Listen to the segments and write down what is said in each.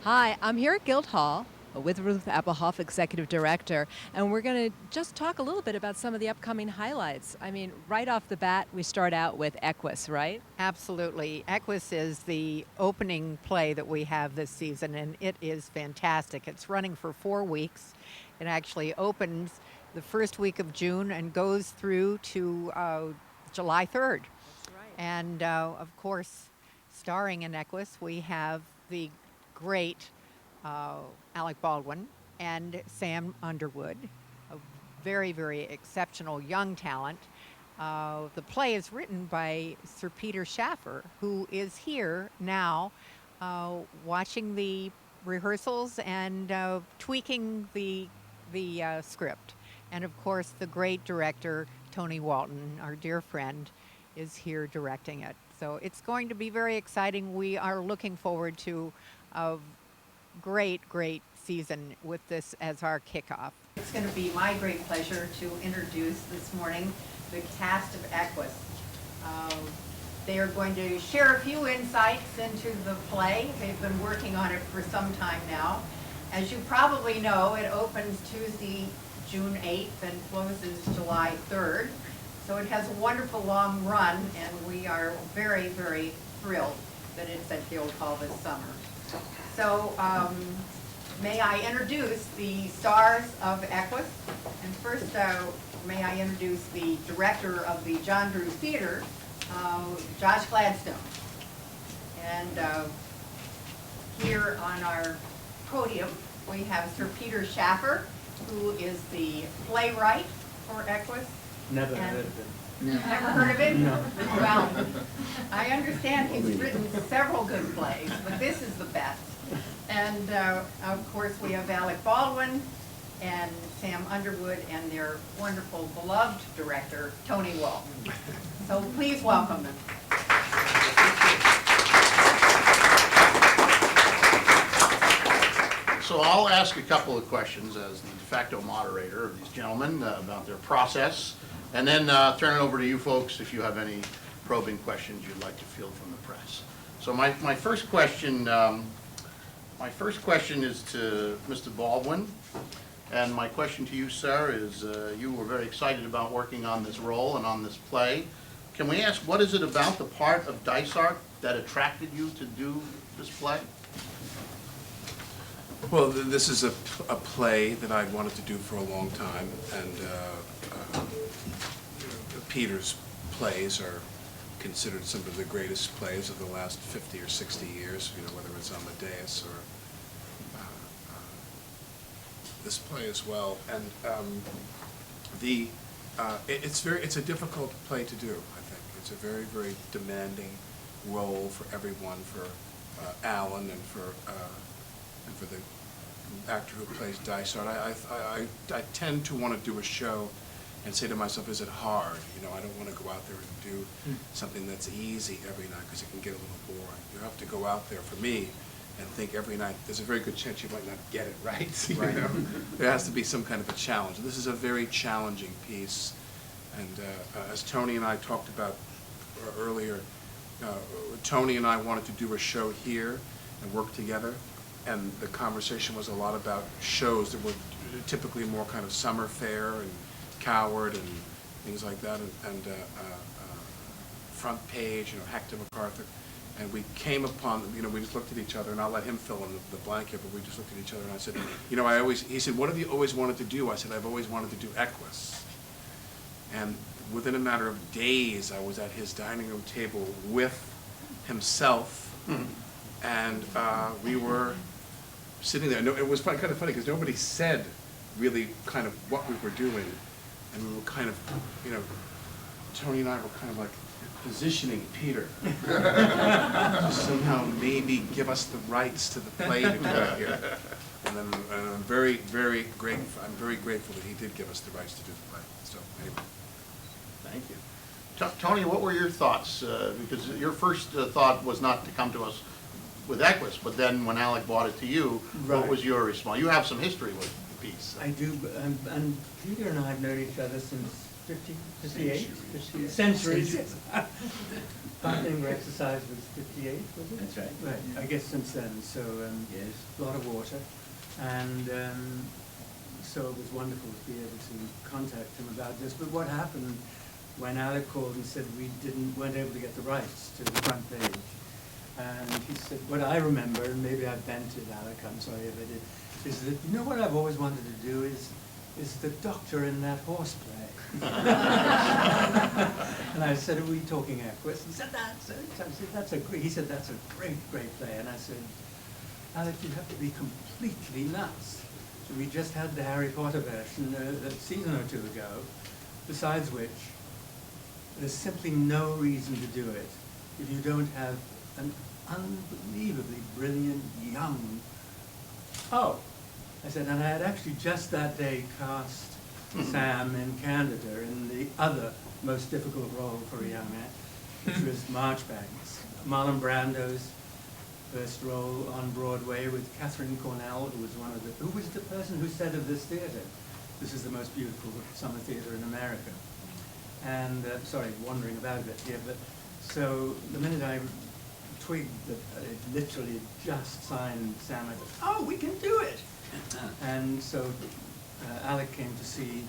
Hi, I'm here at Guildhall with Ruth Appelhoff, Executive Director, and we're going to just talk a little bit about some of the upcoming highlights. I mean, right off the bat, we start out with Equus, right? Absolutely. Equus is the opening play that we have this season, and it is fantastic. It's running for 4 weeks. It actually opens the first week of June and goes through to July 3rd. That's right. And of course, starring in Equus, we have the great Alec Baldwin and Sam Underwood, a very, very exceptional young talent. The play is written by Sir Peter Shaffer, who is here now watching the rehearsals and tweaking the script. And of course, the great director, Tony Walton, our dear friend, is here directing it. So it's going to be very exciting. We are looking forward to a great, great season with this as our kickoff. It's going to be my great pleasure to introduce this morning the cast of Equus. They are going to share a few insights into the play. They've been working on it for some time now. As you probably know, it opens Tuesday, June 8th and closes July 3rd. So it has a wonderful long run, and we are very, very thrilled that it's at Guildhall this summer. So may I introduce the stars of Equus? And first, may I introduce the director of the John Drewe Theater, Josh Gladstone. And here on our podium, we have Sir Peter Shaffer, who is the playwright for Equus. Never heard of it. Never heard of it? No. Well, I understand he's written several good plays, but this is the best. And of course, we have Alec Baldwin and Sam Underwood and their wonderful, beloved director, Tony Walton. So please welcome them. So I'll ask a couple of questions as the de facto moderator of these gentlemen about their process, and then turn it over to you folks if you have any probing questions you'd like to field from the press. So my first question is to Mr. Baldwin, and my question to you, sir, is you were very excited about working on this role and on this play. Can we ask, what is it about the part of Dysart that attracted you to do this play? Well, this is a play that I'd wanted to do for a long time, and Peter's plays are considered some of the greatest plays of the last 50 or 60 years, you know, whether it's Amadeus or this play as well. And it's a difficult play to do, I think. It's a very, very demanding role for everyone, for Alan and for the actor who plays Dysart. I tend to want to do a show and say to myself, is it hard? You know, I don't want to go out there and do something that's easy every night because it can get a little boring. You have to go out there, for me, and think every night, there's a very good chance you might not get it right. Right. You know? There has to be some kind of a challenge. This is a very challenging piece. And as Tony and I talked about earlier, Tony and I wanted to do a show here and work together. And the conversation was a lot about shows that were typically more kind of summer fare and Coward and things like that, and Front Page, you know, Hector MacArthur. And we came upon, you know, we just looked at each other, and I'll let him fill in the blank here, but we just looked at each other, and I said, you know, he said, what have you always wanted to do? I said, I've always wanted to do Equus. And within a matter of days, I was at his dining room table with himself, and we were sitting there. No, it was kind of funny because nobody said really kind of what we were doing, and we were kind of, you know, Tony and I were kind of like positioning Peter to somehow maybe give us the rights to the play to go here. And then I'm very, very grateful. I'm very grateful that he did give us the rights to do the play. So anyway. Thank you. Tony, what were your thoughts? Because your first thought was not to come to us with Equus, but then when Alec brought it to you, what was your response? You have some history with the piece. I do, and Peter and I have known each other since 50, 58, 50 centuries. Partnering exercise was 58, was it? That's right. Right, I guess since then, so Yes. a lot of water. And so it was wonderful to be able to contact him about this. But what happened when Alec called and said we weren't able to get the rights to the front page? And he said, what I remember, and maybe I bent it, Alec, I'm sorry if I did, is that, you know what I've always wanted to do is the doctor in that horse play. And I said, are we talking Equus? He said, that's it. I said, he said, that's a great, great play. And I said, Alec, you have to be completely nuts. So we just had the Harry Potter version a season or two ago, besides which there's simply no reason to do it if you don't have an unbelievably brilliant young... Oh, I said, and I had actually just that day cast Sam in Candida in the other most difficult role for a young man, which was Marchbanks. Marlon Brando's first role on Broadway with Catherine Cornell, who was the person who said of this theater, this is the most beautiful summer theater in America. And, sorry, wandering about a bit here, but so the minute I twigged that I literally just signed Sam, I thought, oh, we can do it! And so Alec came to see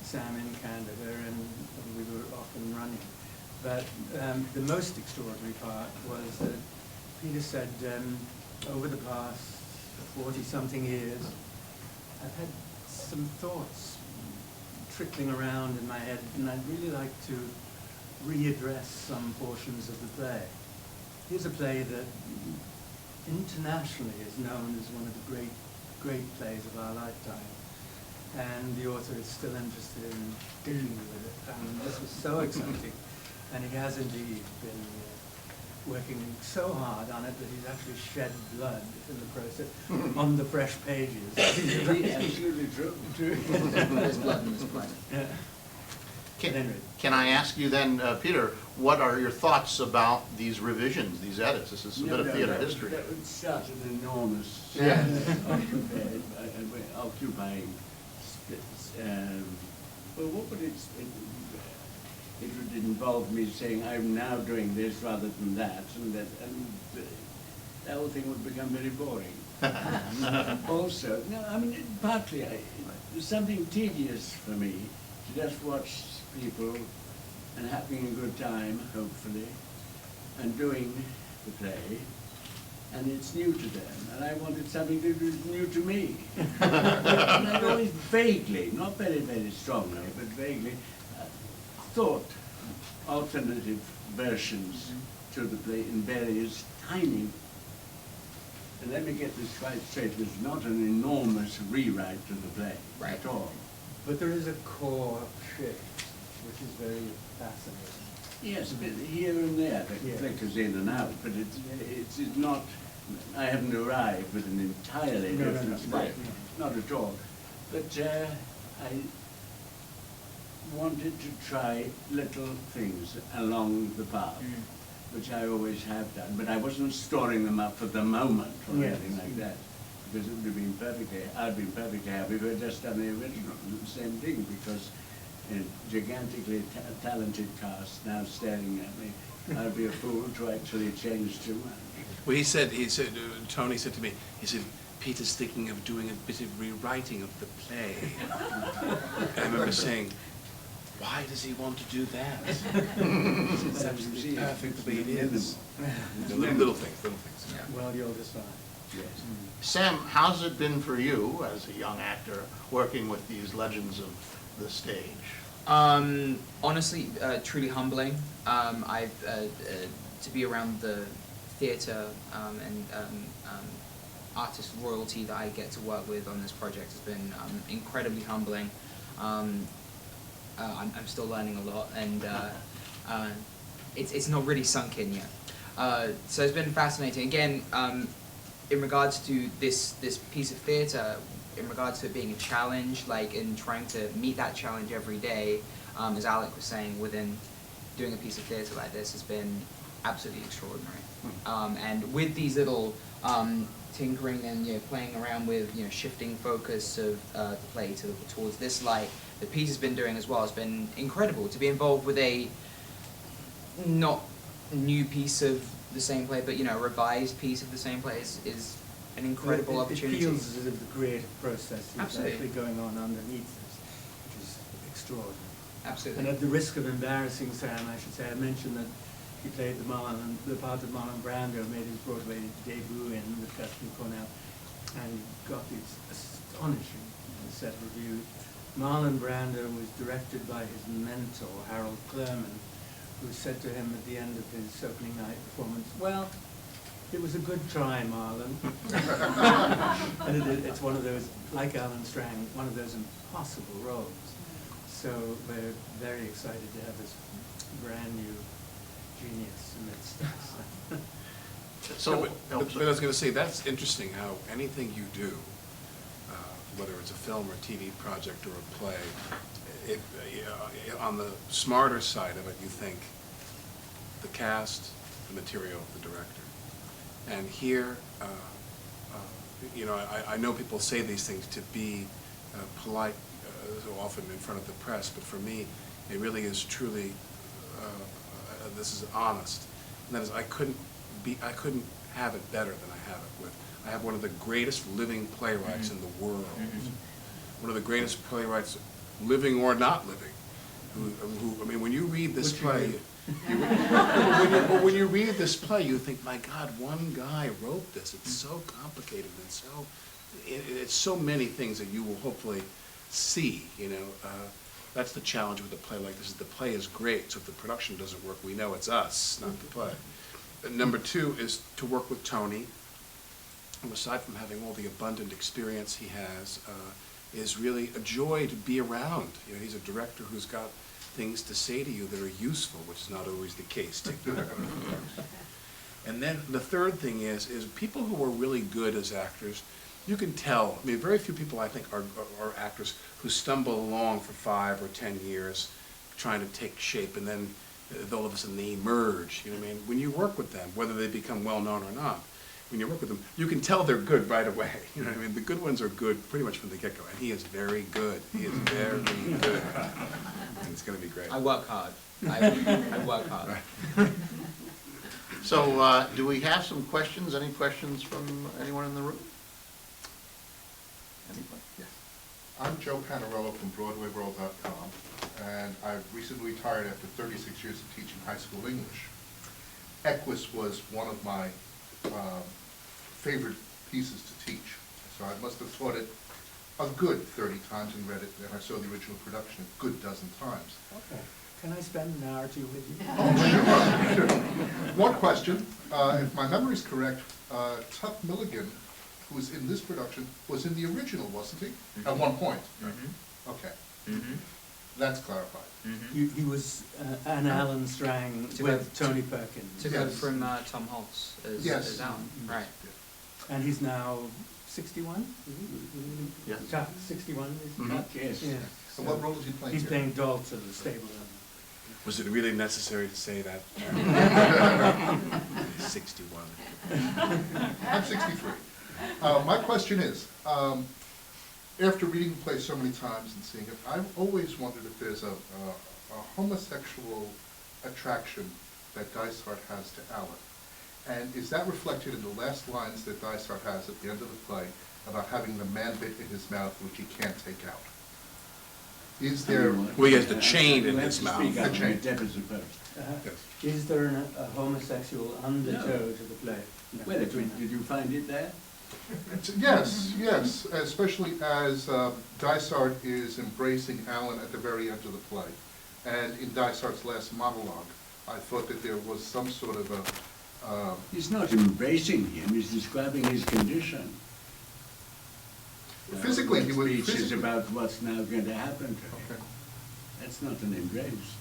Sam in Candida, and we were off and running. But the most extraordinary part was that Peter said, over the past 40-something years, I've had some thoughts trickling around in my head, and I'd really like to readdress some portions of the play. Here's a play that internationally is known as one of the great plays of our lifetime, and the author is still interested in dealing with it. And this was so exciting, and he has indeed been working so hard on it that he's actually shed blood in the process on the fresh pages. Absolutely true. There's blood in this play. Yeah. Can I ask you then, Peter, what are your thoughts about these revisions, these edits? This is a bit of theater history. That would start an enormous occupying space. Well, what would it would involve me saying I'm now doing this rather than that, and the whole thing would become very boring. Also, no, I mean, partly there's something tedious for me to just watch people and having a good time, hopefully, and doing the play, and it's new to them, and I wanted something that was new to me. And I've always vaguely, not very, very strongly, but vaguely, thought alternative versions to the play in various tiny, and let me get this quite straight, it was not an enormous rewrite to the play at all. But there is a core shift, which is very fascinating. Yes, a bit here and there that flickers in and out, but it's not, I haven't arrived with an entirely different play, not at all. But I wanted to try little things along the path, which I always have done, but I wasn't storing them up for the moment or anything like that, because it would have been I'd been perfectly happy if I had just done the original, the same thing, because a gigantically talented cast now staring at me, I'd be a fool to actually change too much. Well, Tony said to me, he said, Peter's thinking of doing a bit of rewriting of the play. I remember saying, why does he want to do that? It's absolutely perfectly it is. The little things. Yeah. Well, you'll decide. Yes. Sam, how's it been for you as a young actor working with these legends of the stage? Honestly, truly humbling. To be around the theatre and artist royalty that I get to work with on this project has been incredibly humbling. I'm still learning a lot, and it's not really sunk in yet. So it's been fascinating. Again, in regards to this piece of theatre, in regards to it being a challenge, like in trying to meet that challenge every day, as Alec was saying, within doing a piece of theatre like this has been absolutely extraordinary. And with these little tinkering and playing around with shifting focus of the play towards this light, the piece has been doing as well has been incredible. To be involved with a not new piece of the same play, but a revised piece of the same play is an incredible opportunity. It feels as if the creative process is Absolutely. actually going on underneath this, which is extraordinary. Absolutely. And at the risk of embarrassing Sam, I should say, I mentioned that he played the part of Marlon Brando, made his Broadway debut in with Kathleen McNenny, and got these astonishing set reviews. Marlon Brando was directed by his mentor, Harold Clurman, who said to him at the end of his opening night performance, "Well, it was a good try, Marlon." And it's one of those, like Alan Strang, one of those impossible roles. So we're very excited to have this brand new genius amidst us. So, but I was going to say, that's interesting how anything you do, whether it's a film or TV project or a play, on the smarter side of it, you think the cast, the material, the director. And here, I know people say these things to be polite so often in front of the press, but for me, it really is truly, this is honest. And that is, I couldn't have it better than I have it with. I have one of the greatest living playwrights in the world. One of the greatest playwrights, living or not living, who I mean, when you read this play, when you read this play, you think, my God, one guy wrote this. It's so complicated and it's so many things that you will hopefully see. That's the challenge with a play like this. Is the play is great, so if the production doesn't work, we know it's us, not the play. And number two is to work with Tony. And aside from having all the abundant experience he has, is really a joy to be around. He's a director who's got things to say to you that are useful, which is not always the case. And then the third thing is people who are really good as actors, you can tell. I mean, very few people, I think, are actors who stumble along for 5 or 10 years trying to take shape, and then all of a sudden they emerge. You know what I mean? When you work with them, whether they become well-known or not, when you work with them, you can tell they're good right away. You know what I mean? The good ones are good pretty much from the get-go, and he is very good. He is very good. And it's going to be great. I work hard. I work hard. So, do we have some questions? Any questions from anyone in the room? Anybody? Yes. I'm Joe Panarello from BroadwayWorld.com, and I've recently retired after 36 years of teaching high school English. Equus was one of my favorite pieces to teach, so I must have taught it a good 30 times and read it, and I saw the original production a good dozen times. Okay. Can I spend an hour or two with you? Oh, sure. One question, if my memory is correct, Tuck Milligan, who was in this production, was in the original, wasn't he? Mm-hmm. At one point? Mm-hmm. Okay. Mm-hmm. That's clarified. Mm-hmm. He was an Alan Strang with Tony Perkins. Took over Yes. from Tom Holtz as Alan. Right. And he's now 61? Yes. Tuck, 61 is Mhm. Tuck? Yes. Yeah. And what role is he playing He's here? playing Dalt of the stable. Was it really necessary to say that? 61. I'm 63. My question is, after reading the play so many times and seeing it, I've always wondered if there's a homosexual attraction that Dysart has to Alan. And is that reflected in the last lines that Dysart has at the end of the play about having the man bit in his mouth which he can't take out? Is there... Well, he has the chain in his mouth. The chain. Is there a homosexual undertow to the play? Well, did you find it there? Yes, yes, especially as Dysart is embracing Alan at the very end of the play. And in Dysart's last monologue, I thought that there was some sort of a... He's not embracing him, he's describing his condition. Physically, he would... Speech is about what's now going to happen to him. Okay. That's not an embrace.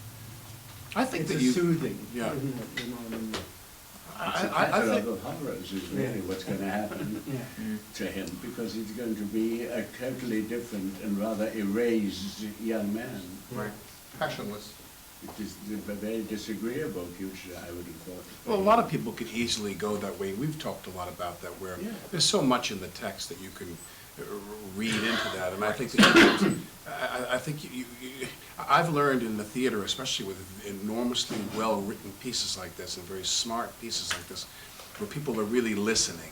I think It's that a you... soothing, Yeah. isn't it? You know what I mean? It's a I catalogue think... of horrors is really what's going to happen Yeah. to him, because he's going to be a totally different and rather erased young man. Right. Passionless. It is a very disagreeable future, I would have thought. Well, a lot of people could easily go that way. We've talked a lot about that, where Yeah. there's so much in the text that you can read into that. And I think that I think I've learned in the theater, especially with enormously well-written pieces like this and very smart pieces like this, where people are really listening.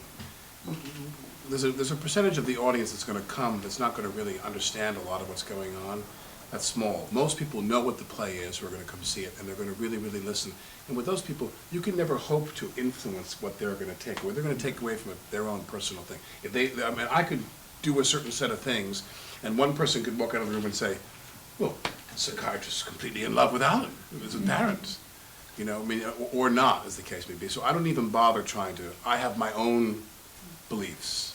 There's a percentage of the audience that's going to come that's not going to really understand a lot of what's going on. That's small. Most people know what the play is who are going to come see it, and they're going to really, really listen. And with those people, you can never hope to influence what they're going to take away. They're going to take away from it their own personal thing. If I mean, I could do a certain set of things, and one person could walk out of the room and say, well, the psychiatrist is completely in love with Alan. It was apparent. You know, I mean, or not, as the case may be. So I don't even bother trying to. I have my own beliefs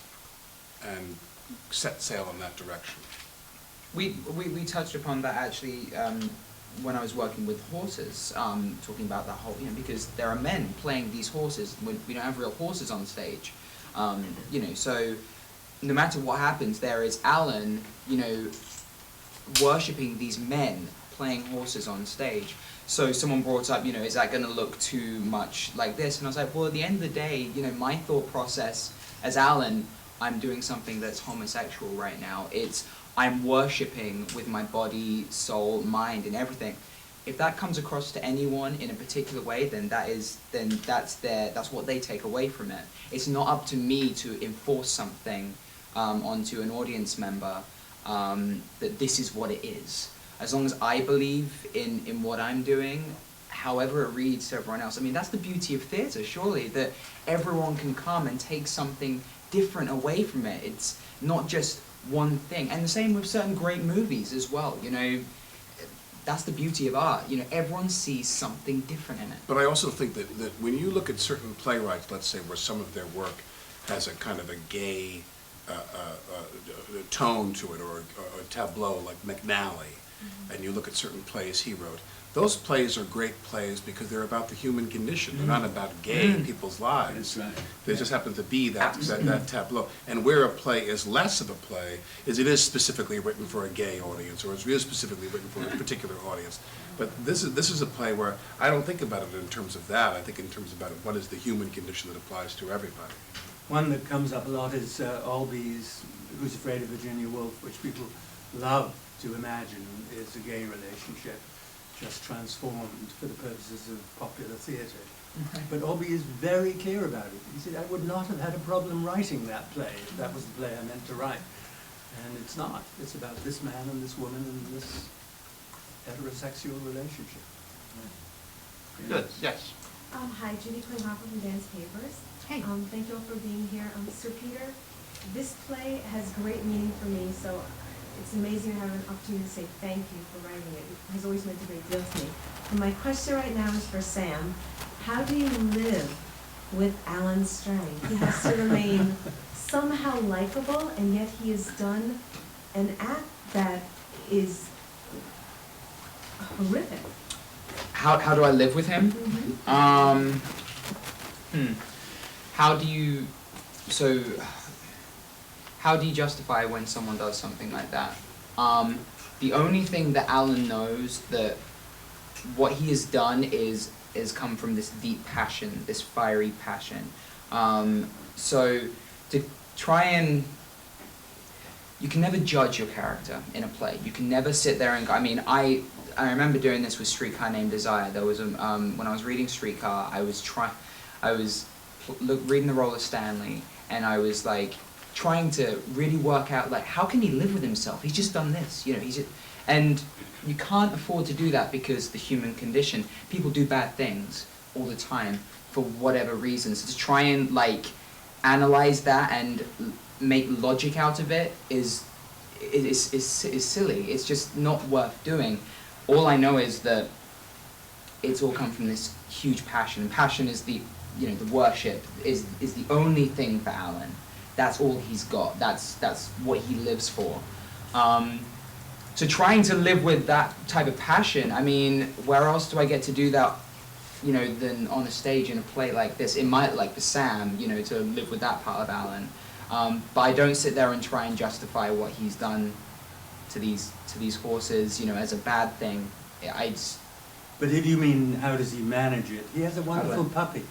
and set sail in that direction. We touched upon that actually when I was working with horses, talking about that whole, because there are men playing these horses. We don't have real horses on stage, so no matter what happens, there is Alan, worshipping these men playing horses on stage. So someone brought up, is that going to look too much like this? And I was like, well, at the end of the day, my thought process as Alan, I'm doing something that's homosexual right now. I'm worshipping with my body, soul, mind, and everything. If that comes across to anyone in a particular way, then that's what they take away from it. It's not up to me to enforce something onto an audience member that this is what it is. As long as I believe in what I'm doing, however it reads to everyone else. I mean, that's the beauty of theatre, surely, that everyone can come and take something different away from it. It's not just one thing. And the same with certain great movies as well, that's the beauty of art. Everyone sees something different in it. But I also think that when you look at certain playwrights, let's say, where some of their work has a kind of a gay tone to it, or a tableau like McNally, and you look at certain plays he wrote, those plays are great plays because they're about the human condition. They're not about gay people's lives. That's right. They just happen to be that tableau. And where a play is less of a play is it is specifically written for a gay audience, or it's really specifically written for a particular audience. But this is a play where I don't think about it in terms of that. I think in terms about what is the human condition that applies to everybody. One that comes up a lot is Albee's Who's Afraid of Virginia Woolf, which people love to imagine is a gay relationship, just transformed for the purposes of popular theatre. But Albee is very clear about it. He said, I would not have had a problem writing that play if that was the play I meant to write. And it's not. It's about this man and this woman and this heterosexual relationship. Good, yes. Hi, Judy Klinghoffer from Dance Papers. Hey. Thank you all for being here. Sir Peter, this play has great meaning for me, so it's amazing to have an opportunity to say thank you for writing it. It has always meant a great deal to me. And my question right now is for Sam. How do you live with Alan Strang? He has to remain somehow likable, and yet he has done an act that is horrific. How do I live with him? How do you justify when someone does something like that? The only thing that Alan knows that what he has done is come from this deep passion, this fiery passion. So to try and, you can never judge your character in a play. You can never sit there and go, I remember doing this with Streetcar Named Desire. There was when I was reading Streetcar, I was reading the role of Stanley, and I was like trying to really work out like how can he live with himself? He's just done this, and you can't afford to do that because the human condition. People do bad things all the time for whatever reasons. So to try and like analyze that and make logic out of it is silly. It's just not worth doing. All I know is that it's all come from this huge passion. And passion is the worship is the only thing for Alan. That's all he's got. That's what he lives for. So trying to live with that type of passion, where else do I get to do that, than on a stage in a play like this? It might, like for Sam, to live with that part of Alan. But I don't sit there and try and justify what he's done to these horses, as a bad thing. But if you mean how does he manage it, he has a wonderful puppy.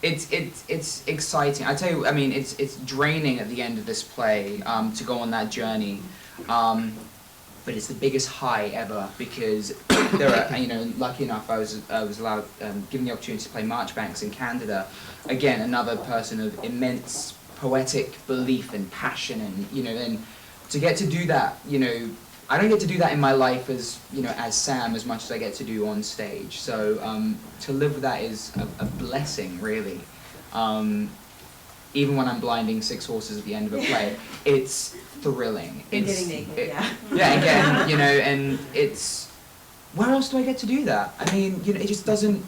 it's exciting. I tell you, I mean, it's draining at the end of this play to go on that journey, but it's the biggest high ever because there are, you know, lucky enough I was allowed given the opportunity to play Marchbanks in Canada. Again, another person of immense poetic belief and passion, and you know, and to get to do that, you know, I don't get to do that in my life as, you know, as Sam as much as I get to do on stage. So to live with that is a blessing, really. Even when I'm blinding 6 horses at the end of a play, it's thrilling. And It's, getting naked, it- yeah. Yeah, again, you know, and it's, where else do I get to do that? I mean, you know, it just doesn't,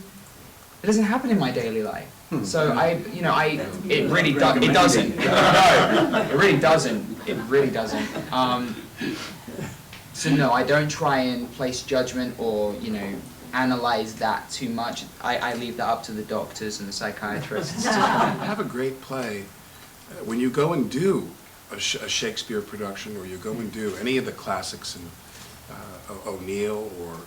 it doesn't happen in my daily life. So it really does, it doesn't. No, it really doesn't. It really doesn't. So no, I don't try and place judgment or, you know, analyze that too much. I leave that up to the doctors and the psychiatrists. Have a great play. When you go and do a Shakespeare production, or you go and do any of the classics, in O'Neill or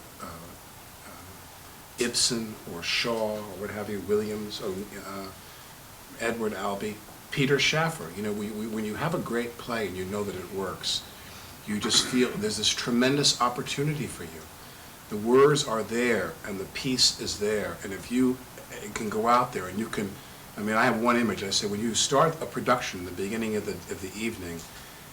Ibsen or Shaw or what have you, Williams, Edward Albee, Peter Shaffer, you know, when you have a great play and you know that it works, you just feel there's this tremendous opportunity for you. The words are there and the piece is there, and if you can go out there and you can, I mean, I have one image. I say, when you start a production in the beginning of the evening,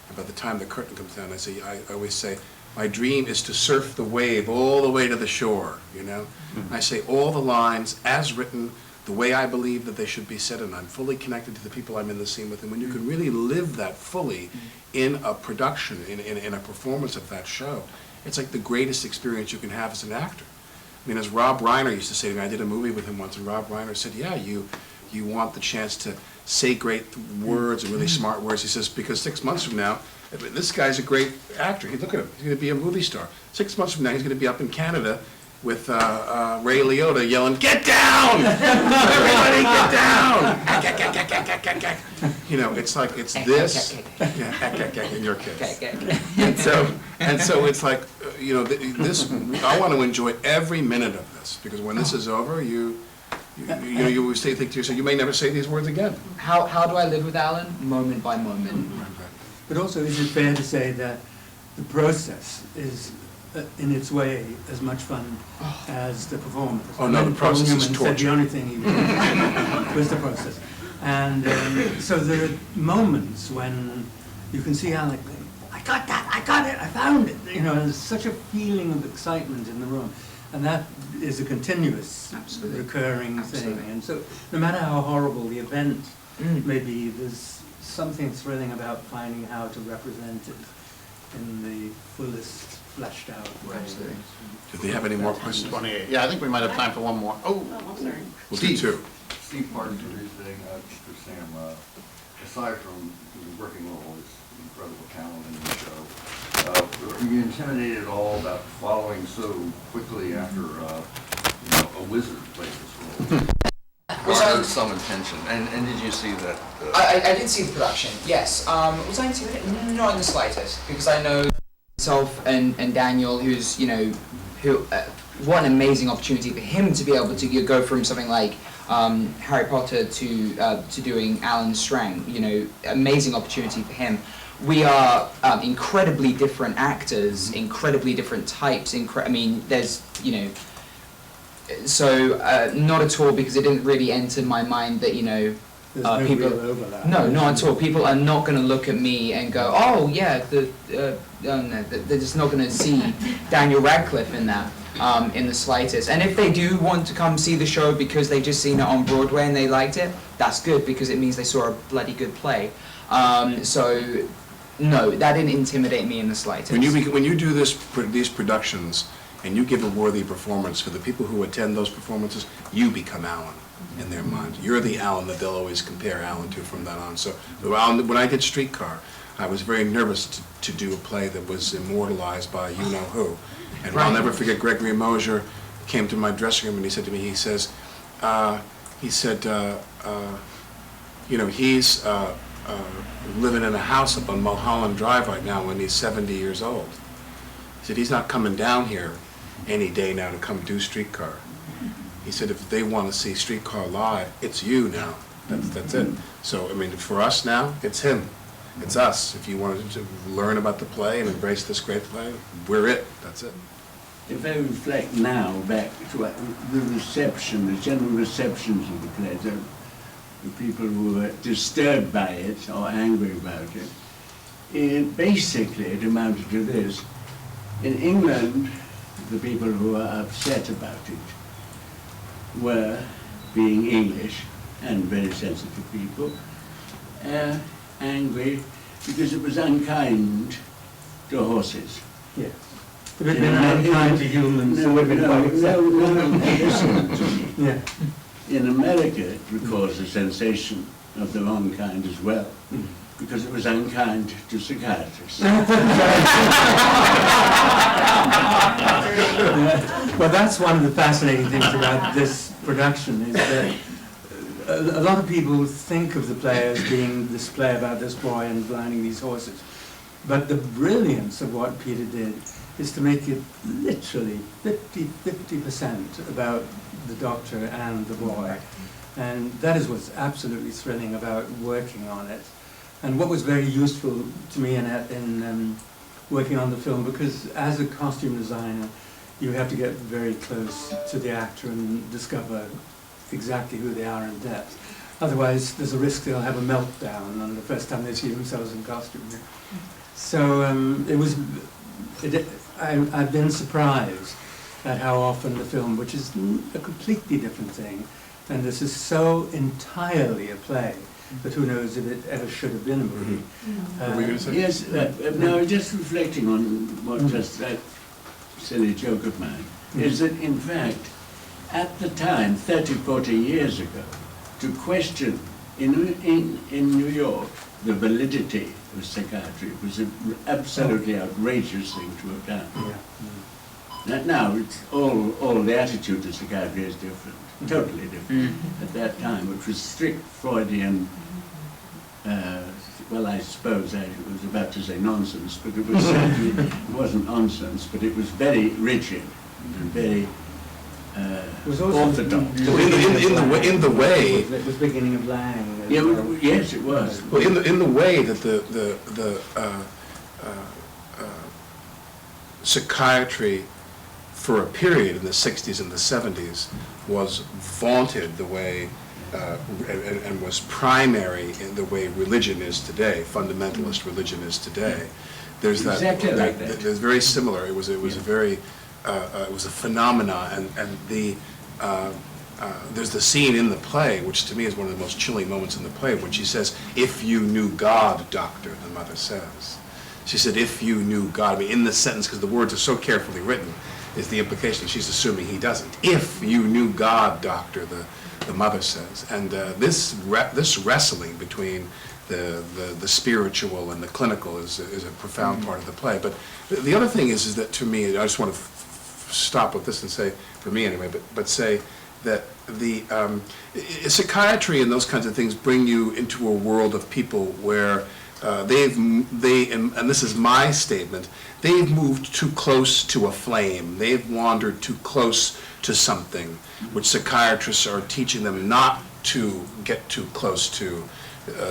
and by the time the curtain comes down, I always say, my dream is to surf the wave all the way to the shore, you know? I say all the lines as written, the way I believe that they should be said, and I'm fully connected to the people I'm in the scene with. And when you can really live that fully in a production, in a performance of that show, it's like the greatest experience you can have as an actor. I mean, as Rob Reiner used to say to me, I did a movie with him once, and Rob Reiner said, yeah, you want the chance to say great words and really smart words. He says, because 6 months from now, this guy's a great actor. Look at him, he's going to be a movie star. 6 months from now, he's going to be up in Canada with Ray Liotta yelling, "Get down! Everybody get down!" You know, it's like, it's this, yeah, in your case. And so it's like, you know, this, I want to enjoy every minute of this, because when this is over, you always think to yourself, you may never say these words again. How do I live with Alan? Moment by moment. But also, is it fair to say that the process is, in its way, as much fun as the performance? Oh, no, the process is torture. Said the only thing he was the process. And so there are moments when you can see Alec going, I got that, I got it, I found it. You know, there's such a feeling of excitement in the room. And that is a continuous, Absolutely. Recurring Absolutely. thing. And so no matter how horrible the event may be, there's something thrilling about finding how to represent it in the fullest, fleshed out way. Absolutely. Do they have any more questions? 28. Yeah, I think we might have time for one more. Oh, I'm sorry. We'll do two. Steve Parton, today's thing, for Sam, aside from the working with all this incredible talent in the show, are you intimidated at all about following so quickly after, a wizard plays this role? Garnered some attention, and did you see that? I did see the production, yes. Was I intimidated? Not in the slightest, because I know myself and Daniel, who's, you know, what an amazing opportunity for him to be able to go from something like Harry Potter to doing Alan Strang, you know, amazing opportunity for him. We are incredibly different actors, incredibly different types, I mean, there's, you know, so not at all, because it didn't really enter my mind that, you know, There's no people, real overlap. no, not at all. People are not going to look at me and go, oh yeah, no, they're just not going to see Daniel Radcliffe in that, in the slightest. And if they do want to come see the show because they've just seen it on Broadway and they liked it, that's good, because it means they saw a bloody good play. So no, that didn't intimidate me in the slightest. When you do these productions and you give a worthy performance, for the people who attend those performances, you become Alan in their mind. You're the Alan that they'll always compare Alan to from then on. So when I did Streetcar, I was very nervous to do a play that was immortalized by you-know-who. And I'll never forget, Gregory Mosher came to my dressing room and he said to me, he said, he's living in a house up on Mulholland Drive right now when he's 70 years old. He said, he's not coming down here any day now to come do Streetcar. He said if they want to see Streetcar live, it's you now. That's it. So, I mean, for us now, it's him. It's us. If you wanted to learn about the play and embrace this great play, we're it. That's it. If I reflect now back to the reception, the general receptions of the play, the people who were disturbed by it or angry about it, basically it amounted to this. In England, the people who were upset about it were, being English and very sensitive people, angry because it was unkind to horses. Yes. If it had been unkind to humans, it would have been quite acceptable. No, listen to me. Yeah. In America, it would cause a sensation of the wrong kind as well, because it was unkind to psychiatrists. Well, that's one of the fascinating things about this production, is that a lot of people think of the play as being this play about this boy and blinding these horses. But the brilliance of what Peter did is to make it literally 50% about the doctor and the boy. And that is what's absolutely thrilling about working on it. And what was very useful to me in working on the film, because as a costume designer, you have to get very close to the actor and discover exactly who they are in depth. Otherwise, there's a risk they'll have a meltdown on the first time they see themselves in costume. So I've been surprised at how often the film, which is a completely different thing, and this is so entirely a play, that who knows if it ever should have been a movie. Were we going to say? Yes, no, just reflecting on what just that silly joke of mine, is that in fact, at the time, 30, 40 years ago, to question in New York the validity of psychiatry was an absolutely outrageous thing to have done. Yeah. Now, it's all the attitude to psychiatry is different, totally different. At that time, which was strict Freudian, well, I suppose I was about to say nonsense, but it was certainly, it wasn't nonsense, but it was very rigid and very orthodox. In the way. It was beginning of Lang. Yeah, yes, it was. Well, in the way that the psychiatry for a period in the 60s and the 70s was vaunted the way and was primary in the way religion is today, fundamentalist religion is today. There's that. Exactly like that. There's very similar. It was a very it was a phenomena, and there's the scene in the play, which to me is one of the most chilling moments in the play, when she says, "If you knew God, doctor," the mother says. She said, "If you knew God." I mean, in the sentence, because the words are so carefully written, is the implication she's assuming he doesn't. "If you knew God, doctor," the mother says. And this wrestling between the spiritual and the clinical is a profound part of the play. But the other thing is that to me, I just want to stop with this and say, for me anyway, but say that the psychiatry and those kinds of things bring you into a world of people where and this is my statement, they've moved too close to a flame. They've wandered too close to something, which psychiatrists are teaching them not to get too close to.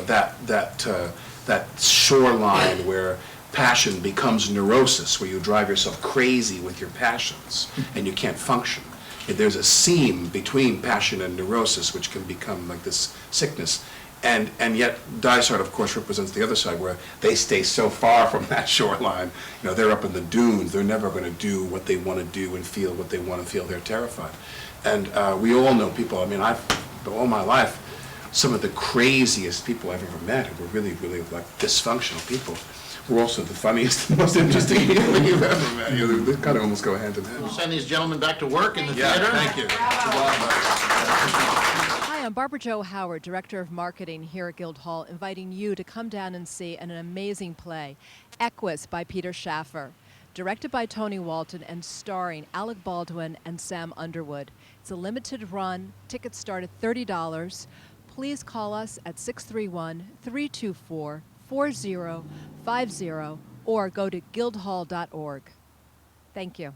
That shoreline where passion becomes neurosis, where you drive yourself crazy with your passions and you can't function. There's a seam between passion and neurosis which can become like this sickness. And yet Dysart, of course, represents the other side, where they stay so far from that shoreline. You know, they're up in the dunes. They're never going to do what they want to do and feel what they want to feel. They're terrified. And we all know people. I mean, all my life, some of the craziest people I've ever met, who were really, really like dysfunctional people, were also the funniest and most interesting people you've ever met. You know, they kind of almost go hand in hand. We'll send these gentlemen back to work in the Yeah, theater. thank you. Hi, I'm Barbara Jo Howard, Director of Marketing here at Guildhall, inviting you to come down and see an amazing play, Equus by Peter Shaffer, directed by Tony Walton and starring Alec Baldwin and Sam Underwood. It's a limited run. Tickets start at $30. Please call us at 631-324-4050 or go to guildhall.org. Thank you.